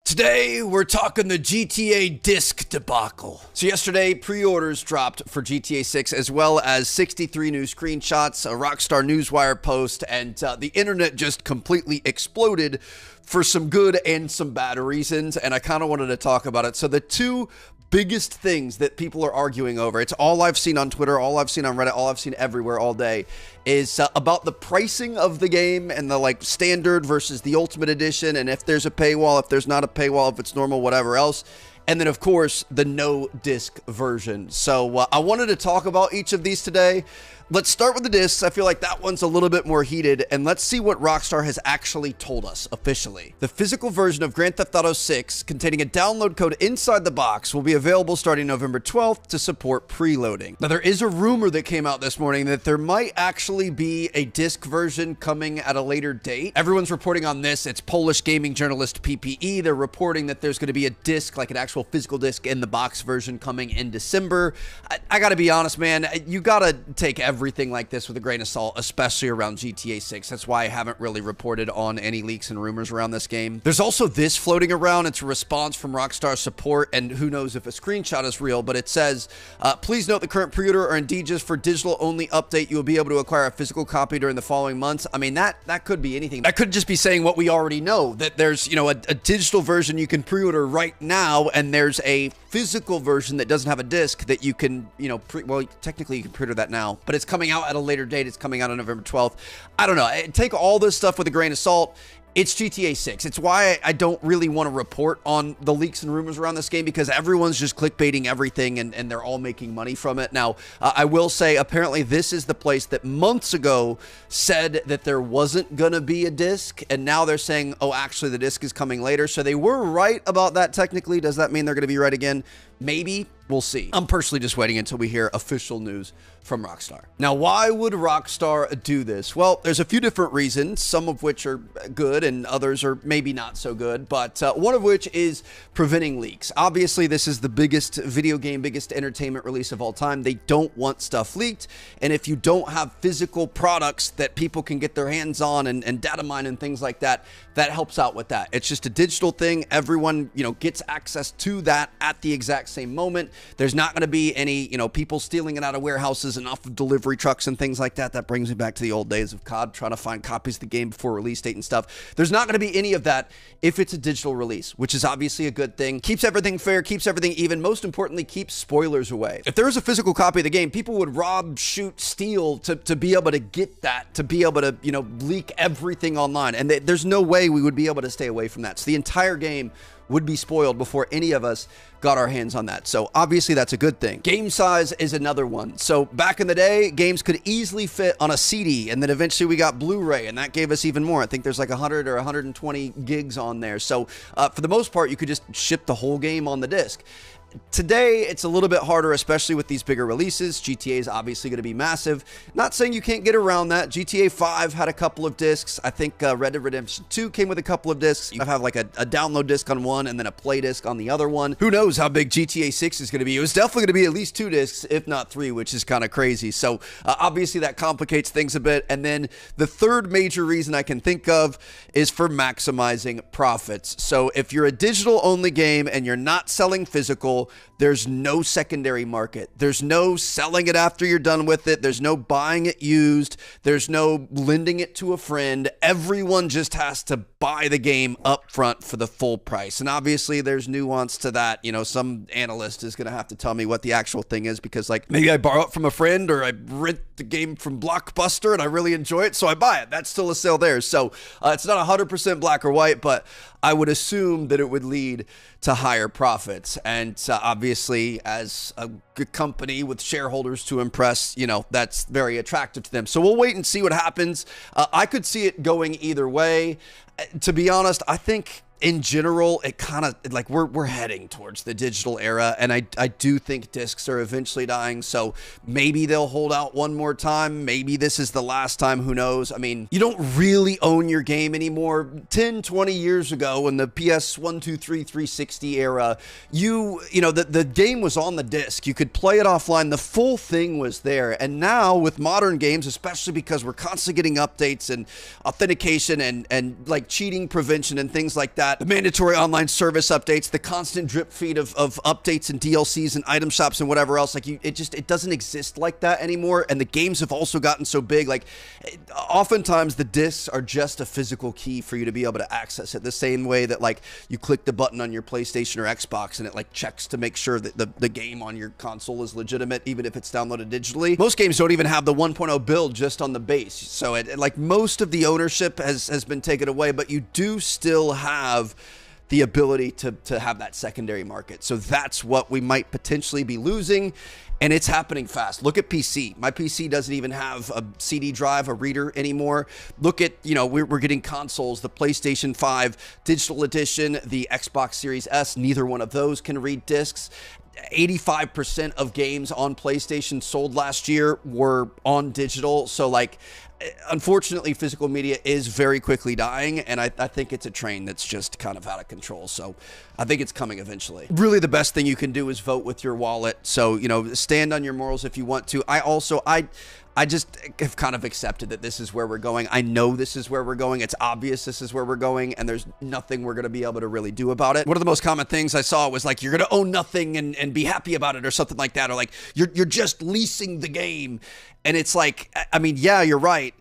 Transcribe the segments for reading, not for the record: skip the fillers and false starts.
Today, we're talking the GTA disc debacle. So yesterday, pre-orders dropped for GTA 6, as well as 63 new screenshots, a Rockstar Newswire post, and the internet just completely exploded for some good and some bad reasons, and I kind of wanted to talk about it. So the two biggest things that people are arguing over, it's all I've seen on Twitter, all I've seen on Reddit, all I've seen everywhere all day, is about the pricing of the game and the standard versus the Ultimate Edition, and if there's a paywall, if there's not a paywall, if it's normal, whatever else. And then, of course, the no disc version. So I wanted to talk about each of these today. Let's start with the discs. I feel like that one's a little bit more heated, and let's see what Rockstar has actually told us officially. The physical version of Grand Theft Auto 6, containing a download code inside the box, will be available starting November 12th to support preloading. Now, there is a rumor that came out this morning that there might actually be a disc version coming at a later date. Everyone's reporting on this. It's Polish gaming journalist PPE. They're reporting that there's going to be a disc, like an actual physical disc in the box version, coming in December. I gotta be honest, man, you gotta take everything like this with a grain of salt, especially around GTA 6. That's why I haven't really reported on any leaks and rumors around this game. There's also this floating around. It's a response from Rockstar support, and who knows if a screenshot is real, but it says, please note the current pre-order are indeed just for digital-only update. You will be able to acquire a physical copy during the following months. I mean, that could be anything. That could just be saying what we already know, that there's, a digital version you can pre-order right now, and there's a physical version that doesn't have a disc that you can, well, technically you can pre-order that now, but it's coming out at a later date. It's coming out on November 12th. I don't know. Take all this stuff with a grain of salt. It's GTA 6. It's why I don't really want to report on the leaks and rumors around this game, because everyone's just clickbaiting everything and they're all making money from it. Now, I will say, apparently this is the place that months ago said that there wasn't going to be a disc, and now they're saying, oh, actually the disc is coming later. So they were right about that technically. Does that mean they're going to be right again? Maybe. We'll see. I'm personally just waiting until we hear official news from Rockstar. Now, why would Rockstar do this? Well, there's a few different reasons, some of which are good and others are maybe not so good, but one of which is preventing leaks. Obviously, this is the biggest video game, biggest entertainment release of all time. They don't want stuff leaked, and if you don't have physical products that people can get their hands on and data mine and things like that, that helps out with that. It's just a digital thing. Everyone, gets access to that at the exact same moment. There's not going to be any, people stealing it out of warehouses and off of delivery trucks and things like that. That brings me back to the old days of COD, trying to find copies of the game before release date and stuff. There's not going to be any of that if it's a digital release, which is obviously a good thing. Keeps everything fair, keeps everything even. Most importantly, keeps spoilers away. If there was a physical copy of the game, people would rob, shoot, steal to be able to get that, to be able to, leak everything online. And there's no way we would be able to stay away from that. So the entire game would be spoiled before any of us got our hands on that. So obviously that's a good thing. Game size is another one. So back in the day, games could easily fit on a CD, and then eventually we got Blu-ray, and that gave us even more. I think there's like 100 or 120 gigs on there. So for the most part, you could just ship the whole game on the disc. Today, it's a little bit harder, especially with these bigger releases. GTA is obviously going to be massive. Not saying you can't get around that. GTA 5 had a couple of discs. I think Red Dead Redemption 2 came with a couple of discs. You have like a download disc on one and then a play disc on the other one. Who knows how big GTA 6 is going to be? It was definitely going to be at least 2 discs, if not 3, which is kind of crazy. So obviously that complicates things a bit. And then the third major reason I can think of is for maximizing profits. So if you're a digital-only game and you're not selling physical, there's no secondary market. There's no selling it after you're done with it. There's no buying it used. There's no lending it to a friend. Everyone just has to buy the game up front for the full price. And obviously there's nuance to that. Some analyst is going to have to tell me what the actual thing is, because maybe I borrow it from a friend or I rent the game from Blockbuster and I really enjoy it, so I buy it. That's still a sale there. So it's not 100% black or white, but I would assume that it would lead to higher profits. And obviously, as a good company with shareholders to impress, that's very attractive to them. So we'll wait and see what happens. I could see it going either way. To be honest, I think in general, it kind of we're heading towards the digital era, and I do think discs are eventually dying. So maybe they'll hold out one more time. Maybe this is the last time. Who knows? I mean, you don't really own your game anymore. 10, 20 years ago, in the PS 1, 2, 3, 360 era, the game was on the disc. You could play it offline. The full thing was there. And now with modern games, especially because we're constantly getting updates and authentication and cheating prevention and things like that, that, the mandatory online service updates, the constant drip feed of updates and DLCs and item shops and whatever else. Like, it doesn't exist like that anymore. And the games have also gotten so big. Like, oftentimes the discs are just a physical key for you to be able to access it, the same way that, like, you click the button on your PlayStation or Xbox and it, like, checks to make sure that the game on your console is legitimate, even if it's downloaded digitally. Most games don't even have the 1.0 build just on the base. So, like, most of the ownership has been taken away, but you do still have the ability to have that secondary market. So that's what we might potentially be losing, and it's happening fast. Look at PC. My PC doesn't even have a CD drive, a reader anymore. Look at, you know, we're getting consoles, the PlayStation 5 Digital Edition, the Xbox Series S, neither one of those can read discs. 85% of games on PlayStation sold last year were on digital. So, like, unfortunately, physical media is very quickly dying, and I think it's a train that's just kind of out of control. So I think it's coming eventually. Really, the best thing you can do is vote with your wallet. So, you know, stand on your morals if you want to. I just have kind of accepted that this is where we're going. I know this is where we're going. It's obvious this is where we're going, and there's nothing we're going to be able to really do about it. One of the most common things I saw was, like, you're going to own nothing and be happy about it or something like that, or, like, you're just leasing the game. And it's like, I mean, yeah, you're right.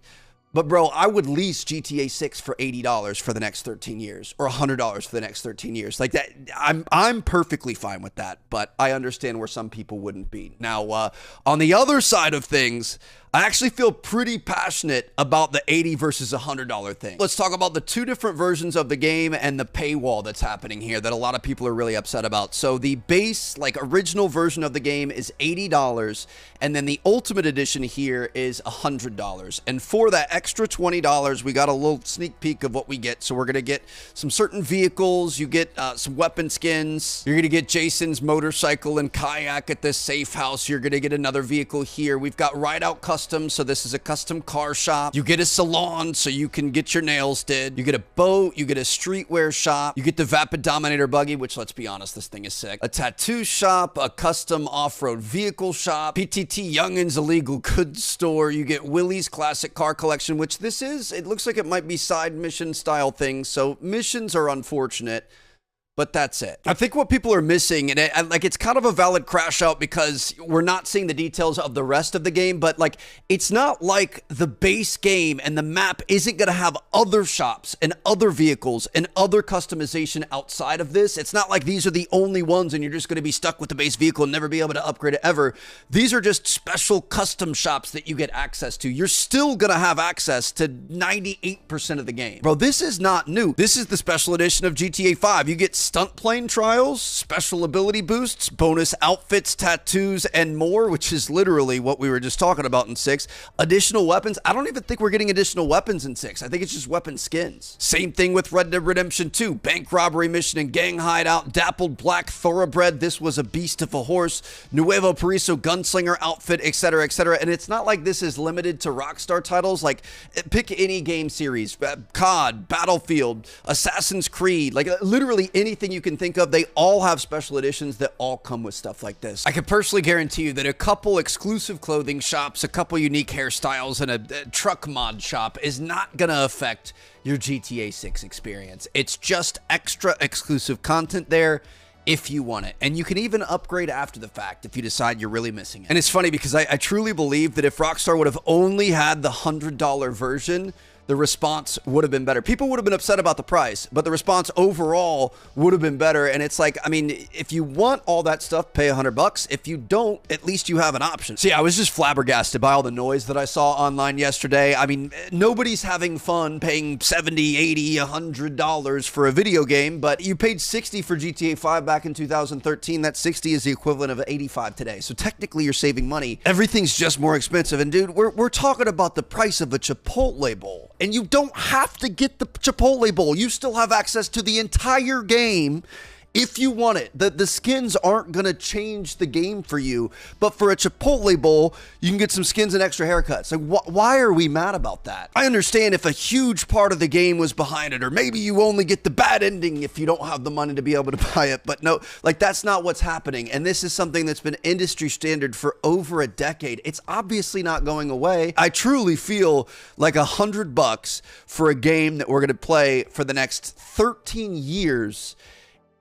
But, bro, I would lease GTA 6 for $80 for the next 13 years or $100 for the next 13 years. Like that, I'm perfectly fine with that, but I understand where some people wouldn't be. Now, on the other side of things, I actually feel pretty passionate about the $80 versus $100 thing. Let's talk about the two different versions of the game and the paywall that's happening here that a lot of people are really upset about. So the base, like, original version of the game is $80, and then the Ultimate Edition here is $100. And for that extra $20, we got a little sneak peek of what we get. So we're going to get some certain vehicles. You get some weapon skins. You're going to get Jason's motorcycle and kayak at this safe house. You're going to get another vehicle here. We've got Ride Out Custom. So this is a custom car shop. You get a salon so you can get your nails did. You get a boat. You get a streetwear shop. You get the Vapid Dominator buggy, which, let's be honest, this thing is sick. A tattoo shop, a custom off-road vehicle shop, PTT Youngins illegal goods store. You get Willie's classic car collection, which this is, it looks like it might be side mission style things. So missions are unfortunate, but that's it. I think what people are missing, and like, it's kind of a valid crash out because we're not seeing the details of the rest of the game, but, like, it's not like the base game and the map isn't going to have other shops and other vehicles and other customization outside of this. It's not like these are the only ones and you're just going to be stuck with the base vehicle and never be able to upgrade it ever. These are just special custom shops that you get access to. You're still going to have access to 98% of the game. Bro, this is not new. This is the special edition of GTA 5. You get stunt plane trials, special ability boosts, bonus outfits, tattoos, and more, which is literally what we were just talking about in 6. Additional weapons. I don't even think we're getting additional weapons in 6. I think it's just weapon skins. Same thing with Red Dead Redemption 2. Bank robbery mission and gang hideout. Dappled black thoroughbred. This was a beast of a horse. Nuevo Paraiso gunslinger outfit, etc., etc. And it's not like this is limited to Rockstar titles. Like, pick any game series. COD, Battlefield, Assassin's Creed. Like, literally anything you can think of, they all have special editions that all come with stuff like this. I can personally guarantee you that a couple exclusive clothing shops, a couple unique hairstyles, and a truck mod shop is not going to affect your GTA 6 experience. It's just extra exclusive content there if you want it. And you can even upgrade after the fact if you decide you're really missing it. And it's funny because I truly believe that if Rockstar would have only had the $100 version, the response would have been better. People would have been upset about the price, but the response overall would have been better. And it's like, I mean, if you want all that stuff, pay $100. If you don't, at least you have an option. See, I was just flabbergasted by all the noise that I saw online yesterday. I mean, nobody's having fun paying $70, $80, $100 for a video game, but you paid $60 for GTA 5 back in 2013. That $60 is the equivalent of $85 today. So technically you're saving money. Everything's just more expensive. And dude, we're talking about the price of a Chipotle bowl. And you don't have to get the Chipotle bowl. You still have access to the entire game if you want it. The skins aren't going to change the game for you, but for a Chipotle bowl, you can get some skins and extra haircuts. Like, why are we mad about that? I understand if a huge part of the game was behind it, or maybe you only get the bad ending if you don't have the money to be able to buy it, but no, like, that's not what's happening. And this is something that's been industry standard for over a decade. It's obviously not going away. I truly feel like $100 for a game that we're going to play for the next 13 years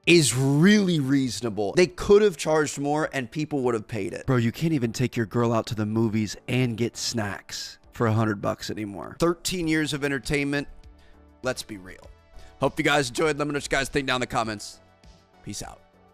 is really reasonable. They could have charged more and people would have paid it. Bro, you can't even take your girl out to the movies and get snacks for $100 anymore. 13 years of entertainment. Let's be real. Hope you guys enjoyed. Let me know what you guys think down in the comments. Peace out.